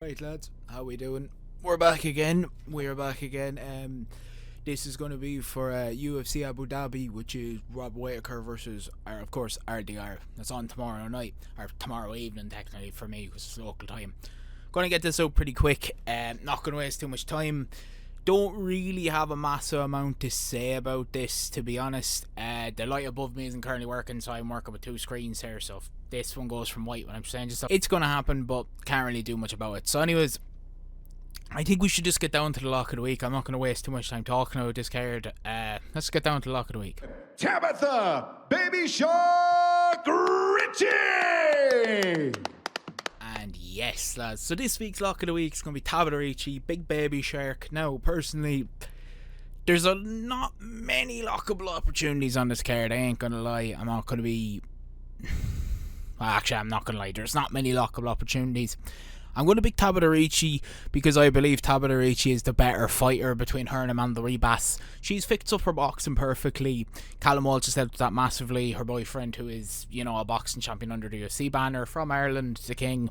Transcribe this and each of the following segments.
Right, lads, how we doing? We're back again. This is going to be for UFC Abu Dhabi, which is Rob Whittaker versus, of course, RDR. That's on tomorrow night, or tomorrow evening, technically, for me, because it's local time. Going to get this out pretty quick. Not going to waste too much time. Don't really have a massive amount to say about this, to be honest. The light above me isn't currently working, so I'm working with two screens here, so if this one goes from white when I'm saying just stuff, it's going to happen, but can't really do much about it. So anyways, I think we should just get down to the lock of the week. I'm not going to waste too much time talking about this card. Let's get down to the lock of the week. Tabitha Baby Shark Richie! And yes, lads, so this week's lock of the week is going to be Tabitha Ricci, Big Baby Shark. Now, personally, there's not many lockable opportunities on this card. I ain't going to lie. I'm not going to be... Well, actually, I'm not going to lie. There's not many lockable opportunities. I'm going to pick Tabitha Ricci because I believe Tabitha Ricci is the better fighter between her and Amanda Ribas. She's fixed up her boxing perfectly. Callum Walsh has helped that massively. Her boyfriend, who is, a boxing champion under the UFC banner from Ireland, the King,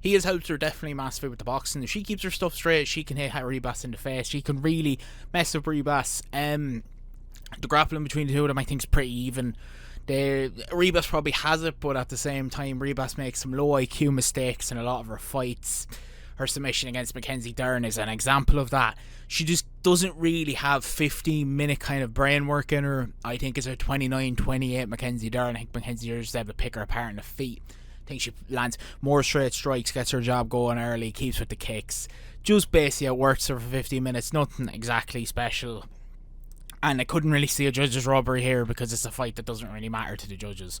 he has helped her definitely massively with the boxing. If she keeps her stuff straight, she can hit Ribas in the face. She can really mess up Ribas. The grappling between the two of them, I think, is pretty even. Ribas probably has it, but at the same time, Ribas makes some low IQ mistakes in a lot of her fights. Her submission against Mackenzie Dern is an example of that. She just doesn't really have 15-minute kind of brain work in her. I think it's a 29-28 Mackenzie Dern. I think Mackenzie Dern just able to pick her apart in the feet. I think she lands more straight strikes, gets her job going early, keeps with the kicks. Just basically outworks her for 15 minutes. Nothing exactly special. And I couldn't really see a judge's robbery here because it's a fight that doesn't really matter to the judges.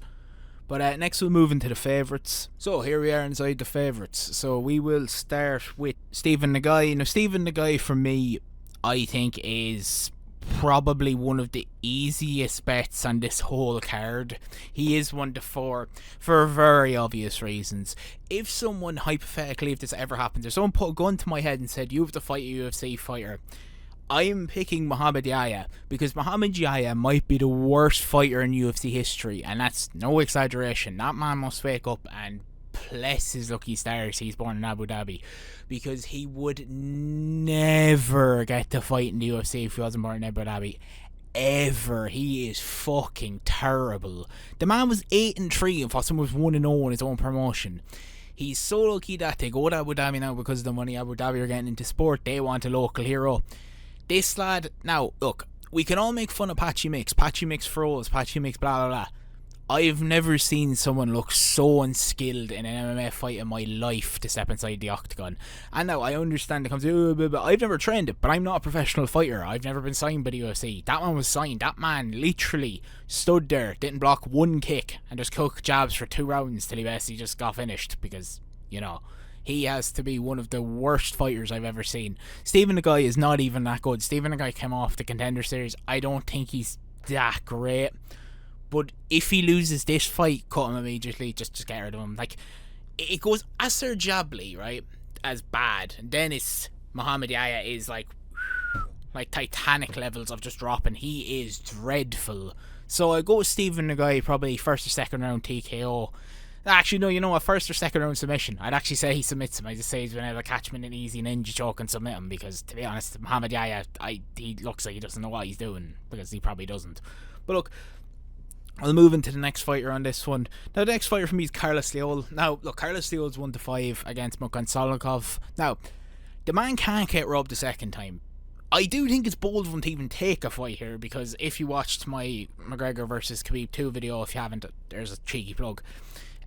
But next we'll move into the favourites. So here we are inside the favourites. So we will start with Stephen Nagai. Now Stephen Nagai for me, I think, is probably one of the easiest bets on this whole card. He is 1-4 for very obvious reasons. If someone, hypothetically, if this ever happens, if someone put a gun to my head and said, you have to fight a UFC fighter, I'm picking Muhammad Yahya because Muhammad Yahya might be the worst fighter in UFC history, and that's no exaggeration. That man must wake up and bless his lucky stars he's born in Abu Dhabi, because he would never get to fight in the UFC if he wasn't born in Abu Dhabi. Ever. He is fucking terrible. The man was 8-3 and Foster was 1-0 in his own promotion. He's so lucky that they go to Abu Dhabi now because of the money Abu Dhabi are getting into sport. They want a local hero. This lad, now, look, we can all make fun of Patchy Mix. Patchy Mix froze, Patchy Mix blah blah blah. I've never seen someone look so unskilled in an MMA fight in my life to step inside the octagon. And now, I understand it comes, I've never trained it, but I'm not a professional fighter. I've never been signed by the UFC. That man was signed. That man literally stood there, didn't block one kick, and just cooked jabs for 2 rounds till he basically just got finished because, he has to be one of the worst fighters I've ever seen. Stephen Nagai is not even that good. Stephen Nagai came off the Contender Series. I don't think he's that great. But if he loses this fight, cut him immediately. Just get rid of him. Like, it goes Asser Jabli, right, as bad. And then it's Muhammad Yahya is like Titanic levels of just dropping. He is dreadful. So I go with Stephen Nagai, probably first or second round TKO. Actually, no, a first or second round submission. I'd actually say he submits him. I just say he's been able to catch him in an easy ninja choke and submit him because, to be honest, Muhammad Yahya, he looks like he doesn't know what he's doing because he probably doesn't. But look, I'll move into the next fighter on this one. Now, the next fighter for me is Carlos Leal. Now, look, Carlos Leal's 1-5 against Mukhan Solikov. Now, the man can't get robbed a second time. I do think it's bold of him to even take a fight here because if you watched my McGregor versus Khabib 2 video, if you haven't, there's a cheeky plug.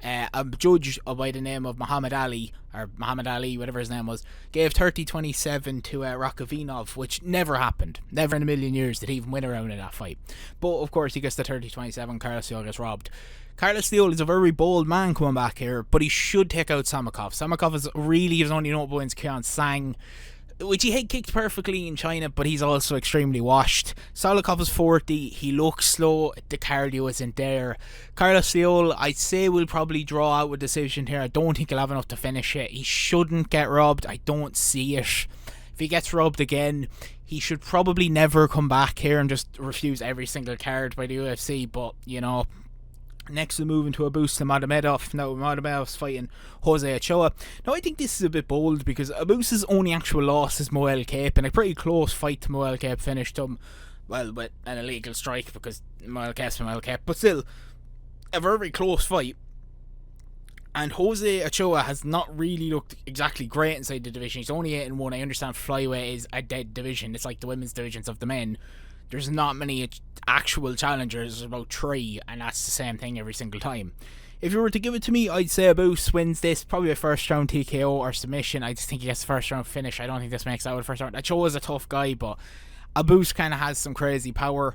A judge by the name of Muhammad Ali, whatever his name was, gave 30-27 to Rakhmonov, which never happened. Never in a million years did he even win a round in that fight. But of course he gets the 30-27, Carlos Leal gets robbed. Carlos Leal is a very bold man coming back here, but he should take out Samakov. Samakov is really his only notable wins, Kian Sang, which he head kicked perfectly in China, but he's also extremely washed. Solikov is 40, he looks slow, the cardio isn't there. Carlos Leal, I'd say, will probably draw out a decision here. I don't think he'll have enough to finish it. He shouldn't get robbed, I don't see it. If he gets robbed again, he should probably never come back here and just refuse every single card by the UFC, but, Next, we move into Abus Nurmagomedov. Now, Nurmagomedov's fighting Jose Ochoa. Now, I think this is a bit bold because Abus's only actual loss is Moel Cape, and a pretty close fight to Moel Cape finished him, well, with an illegal strike because Moel Cape's Moel Cape, but still, a very close fight. And Jose Ochoa has not really looked exactly great inside the division. He's only 8-1. I understand flyweight is a dead division. It's like the women's divisions of the men. There's not many actual challengers. There's about 3, and that's the same thing every single time. If you were to give it to me, I'd say Abus wins this. Probably a first round TKO or submission. I just think he gets the first round finish. I don't think this makes out with the first round. Ochoa's a tough guy, but Abus kind of has some crazy power.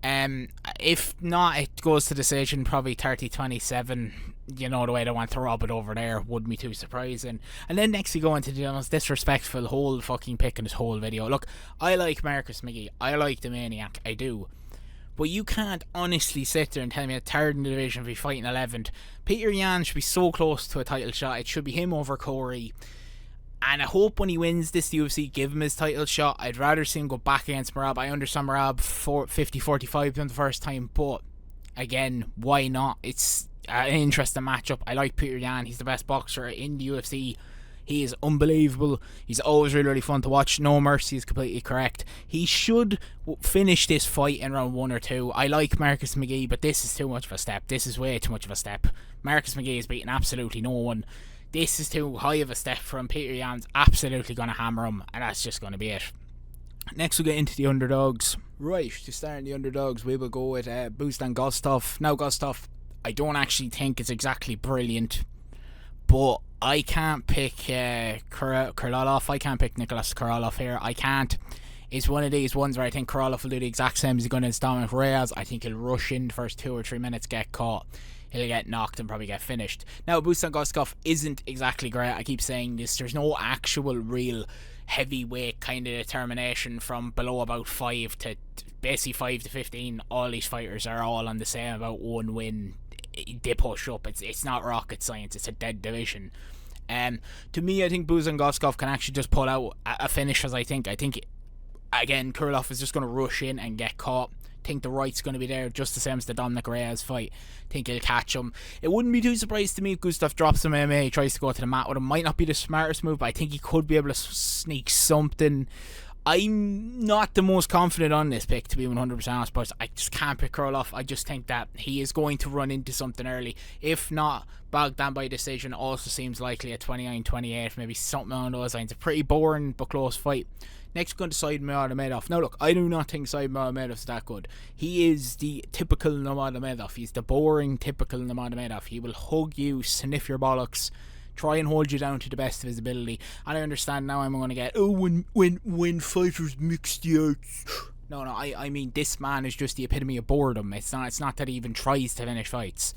If not, it goes to decision, probably 30-27. You know, the way they want to rob it over there wouldn't be too surprising. And then next you go into the most disrespectful whole fucking pick in this whole video. Look, I like Marcus McGee. I like the Maniac. I do. But you can't honestly sit there and tell me a third in the division will be fighting 11th. Peter Yan should be so close to a title shot. It should be him over Corey. And I hope when he wins this UFC, give him his title shot. I'd rather see him go back against Merab. I understand Merab 50-45 the first time, but again, why not? It's an interesting matchup. I like Peter Yan. He's the best boxer in the UFC. He is unbelievable. He's always really, really fun to watch. No mercy is completely correct. He should finish this fight in round 1 or 2. I like Marcus McGee, but this is too much of a step. This is way too much of a step. Marcus McGee has beaten absolutely no one. This is too high of a step for him. Peter Yan's absolutely going to hammer him, and that's just going to be it. Next, we'll get into the underdogs. Right, to start in the underdogs, we will go with Buzdan Gostov. Now, Gostov, I don't actually think it's exactly brilliant, but I can't pick Krylov. I can't pick Nicholas Krylov here. I can't. It's one of these ones where I think Krylov will do the exact same as he's going against Dominic Reyes. I think he'll rush in the first 2 or 3 minutes, get caught. He'll get knocked and probably get finished. Now, Buzdan Gostov isn't exactly great. I keep saying this. There's no actual real heavyweight kind of determination from below about 5 to basically 5 to 15. All these fighters are all on the same about 1 win. They push up. It's not rocket science. It's a dead division. To me, I think Buzdan Gostov can actually just pull out a finish. As I think again, Krylov is just going to rush in and get caught. Think the right's going to be there just the same as the Dominic Reyes fight. Think he'll catch him. It wouldn't be too surprised to me if Gustaf drops him MMA. He tries to go to the mat with him. Might not be the smartest move, but I think he could be able to sneak something. I'm not the most confident on this pick, to be 100% honest, but I just can't pick Krylov. I just think that he is going to run into something early. If not, Bogdan by decision also seems likely at 29-28, maybe something along those lines. A pretty boring but close fight. Next, we're going to Said Nurmagomedov. Now, look, I do not think Said Nurmagomedov's that good. He is the typical Nurmagomedov. He's the boring, typical Nurmagomedov. He will hug you, sniff your bollocks, try and hold you down to the best of his ability. And I understand now I'm going to get, when fighters mix the arts. No, I mean, this man is just the epitome of boredom. It's not that he even tries to finish fights.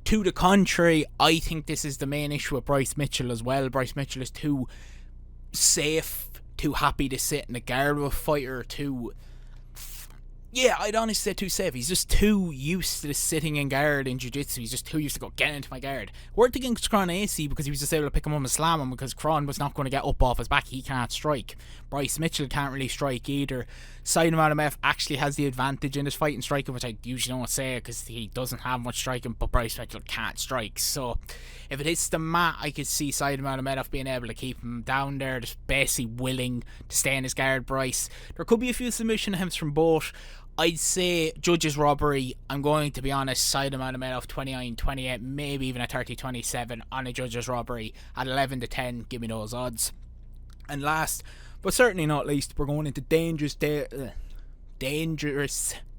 To the contrary, I think this is the main issue with Bryce Mitchell as well. Bryce Mitchell is too safe, too happy to sit in the guard of a fighter, I'd honestly say too safe. He's just too used to sitting in guard in jiu-jitsu. He's just too used to go, get into my guard. Worked against Kron AC because he was just able to pick him up and slam him because Kron was not going to get up off his back. He can't strike. Bryce Mitchell can't really strike either. Said Nurmagomedov actually has the advantage in his fighting striking, which I usually don't say because he doesn't have much striking, but Bryce Mitchell can't strike. So if it hits the mat, I could see Said Nurmagomedov being able to keep him down there, just basically willing to stay in his guard. Bryce, there could be a few submission attempts from both. I'd say judges robbery. I'm going to be honest, Said Nurmagomedov 29-28, maybe even a 30-27 on a judges robbery at 11-10. Give me those odds. And last, but certainly not least, we're going into dangerous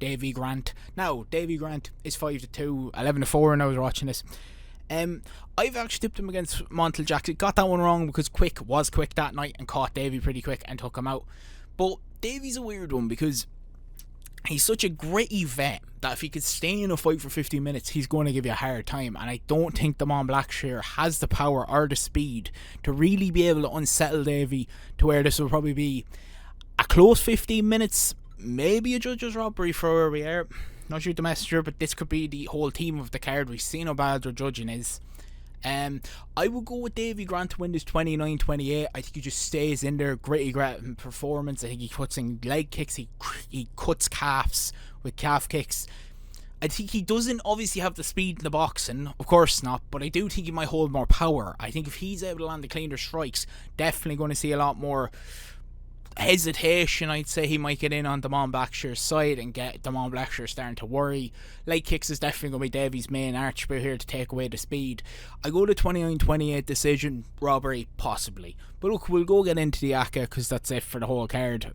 Davy Grant. Now, Davy Grant is 5-2, 11-4 when I was watching this. I've actually tipped him against Montel Jackson. Got that one wrong because Quick was quick that night and caught Davy pretty quick and took him out. But Davy's a weird one because he's such a gritty vet that if he could stay in a fight for 15 minutes, he's going to give you a hard time. And I don't think the Mon Blackshear has the power or the speed to really be able to unsettle Davy to where this will probably be a close 15 minutes, maybe a judge's robbery for where we are. Not sure the messenger, but this could be the whole team of the card. We've seen how bad their judging is. I will go with Davy Grant to win this 29-28. I think he just stays in there, gritty performance. I think he puts in leg kicks, he cuts calves with calf kicks. I think he doesn't obviously have the speed in the boxing, of course not, but I do think he might hold more power. I think if he's able to land the cleaner strikes, definitely going to see a lot more hesitation. I'd say he might get in on Damon Blackshear's side and get Damon Blackshear starting to worry. Leg kicks is definitely going to be Davy's main attribute here to take away the speed. I go to 29-28 decision, robbery, possibly. But look, we'll go get into the ACA because that's it for the whole card.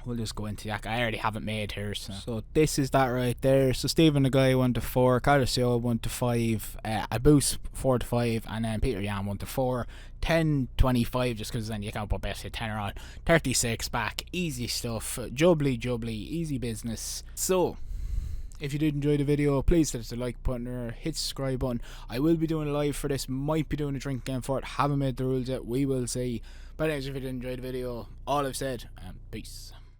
We'll just go into the ACA. I already have it made here. So this is that right there. So Stephen Nagai 1-4, Carlos Seo 1-5, Abus 4-5, and then Peter Yan 1-4. 10-25 just because then you can't put best hit 10 on. 36 back, easy stuff, jubbly, easy business. So if you did enjoy the video, please hit the like button or hit the subscribe button. I will be doing a live for this, might be doing a drink game for it, haven't made the rules yet, we will see. But anyways, if you did enjoy the video, all I've said, peace.